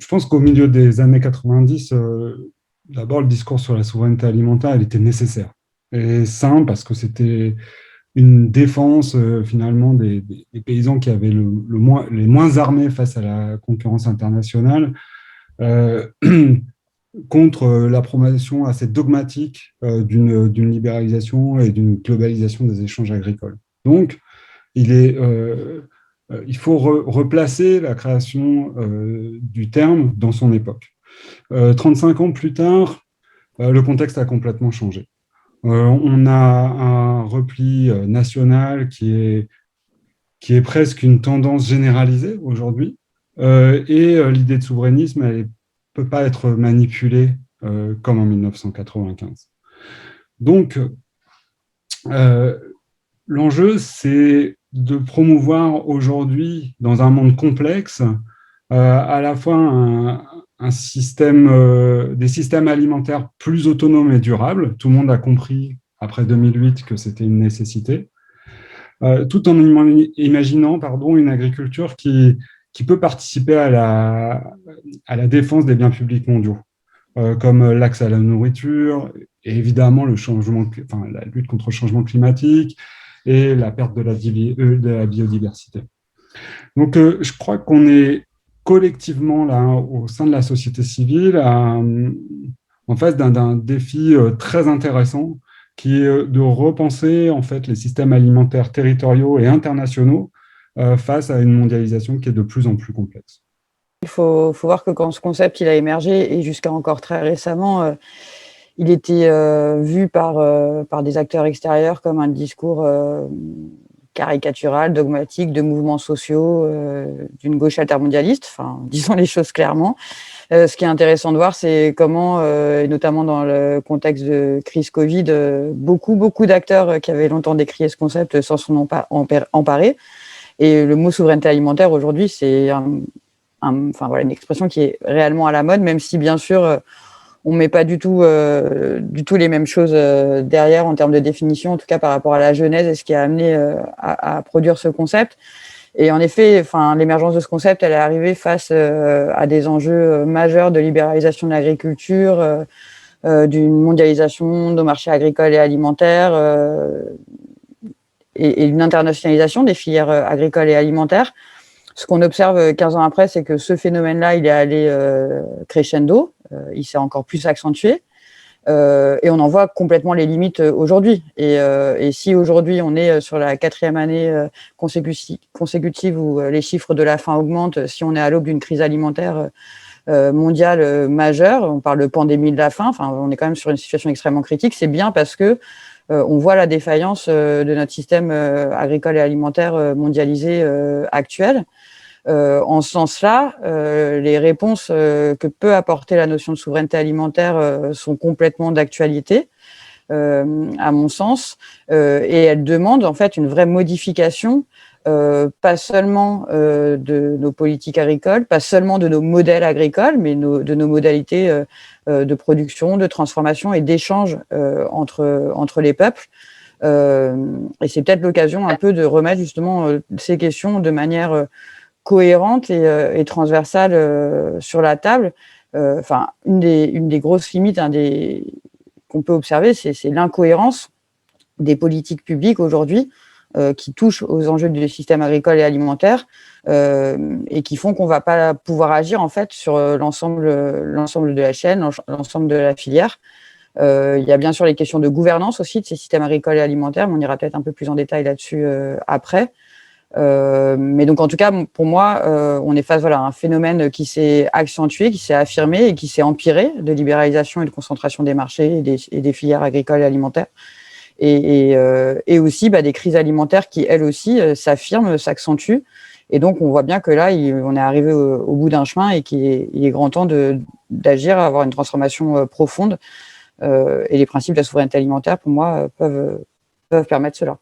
je pense qu'au milieu des années 90, d'abord, le discours sur la souveraineté alimentaire, il était nécessaire et sain parce que c'était une défense finalement des paysans qui avaient les moins armés face à la concurrence internationale euh, contre la promotion assez dogmatique d'une libéralisation et d'une globalisation des échanges agricoles. Donc, il faut replacer la création du terme dans son époque. 35 ans plus tard, le contexte a complètement changé. On a un repli national qui est presque une tendance généralisée aujourd'hui, et l'idée de souverainisme, elle ne peut pas être manipulée comme en 1995. Donc, euh, l'enjeu, c'est de promouvoir aujourd'hui, dans un monde complexe, à la fois un système, des systèmes alimentaires plus autonomes et durables. Tout le monde a compris, après 2008, que c'était une nécessité, tout en imaginant une agriculture qui peut participer à la défense des biens publics mondiaux, comme l'accès à la nourriture, et évidemment la lutte contre le changement climatique et la perte de la biodiversité. Donc, je crois qu'on est collectivement, là, au sein de la société civile, en face d'un défi très intéressant, qui est de repenser en fait les systèmes alimentaires territoriaux et internationaux face à une mondialisation qui est de plus en plus complexe. Il faut voir que quand ce concept il a émergé, et jusqu'à encore très récemment, il était vu par des acteurs extérieurs comme un discours caricatural, dogmatique, de mouvements sociaux, d'une gauche altermondialiste, enfin, disons les choses clairement. Ce qui est intéressant de voir, c'est comment, et notamment dans le contexte de crise Covid, beaucoup d'acteurs qui avaient longtemps décrié ce concept s'en sont emparés. Et le mot souveraineté alimentaire, aujourd'hui, c'est une expression qui est réellement à la mode, même si, bien sûr, on ne met pas du tout les mêmes choses derrière en termes de définition, en tout cas par rapport à la genèse et ce qui a amené à produire ce concept. Et en effet, l'émergence de ce concept, elle est arrivée face à des enjeux majeurs de libéralisation de l'agriculture, d'une mondialisation de nos marchés agricoles et alimentaires, et d'une internationalisation des filières agricoles et alimentaires. Ce qu'on observe 15 ans après, c'est que ce phénomène-là, il est allé crescendo, il s'est encore plus accentué, et on en voit complètement les limites aujourd'hui. Et si aujourd'hui, on est sur la 4e année consécutive où les chiffres de la faim augmentent, si on est à l'aube d'une crise alimentaire mondiale majeure, on parle de pandémie de la faim, on est quand même sur une situation extrêmement critique, c'est bien parce que on voit la défaillance de notre système agricole et alimentaire mondialisé actuel. En ce sens-là, les réponses que peut apporter la notion de souveraineté alimentaire sont complètement d'actualité, à mon sens, et elles demandent en fait une vraie modification, pas seulement de nos politiques agricoles, pas seulement de nos modèles agricoles, mais de nos modalités de production, de transformation et d'échange entre les peuples. Et c'est peut-être l'occasion un peu de remettre justement ces questions de manière cohérente et transversale sur la table. Une des grosses limites qu'on peut observer, c'est l'incohérence des politiques publiques aujourd'hui qui touchent aux enjeux du système agricole et alimentaire, et qui font qu'on ne va pas pouvoir agir en fait sur l'ensemble de la chaîne, l'ensemble de la filière. Il y a bien sûr les questions de gouvernance aussi de ces systèmes agricoles et alimentaires, mais on ira peut-être un peu plus en détail là-dessus après. Mais donc en tout cas, pour moi, on est face à un phénomène qui s'est accentué, qui s'est affirmé et qui s'est empiré de libéralisation et de concentration des marchés et des filières agricoles et alimentaires. Et aussi des crises alimentaires qui, elles aussi, s'affirment, s'accentuent. Et donc, on voit bien que là, on est arrivé au bout d'un chemin et qu'il est grand temps d'agir, avoir une transformation profonde. Et les principes de la souveraineté alimentaire, pour moi, peuvent permettre cela.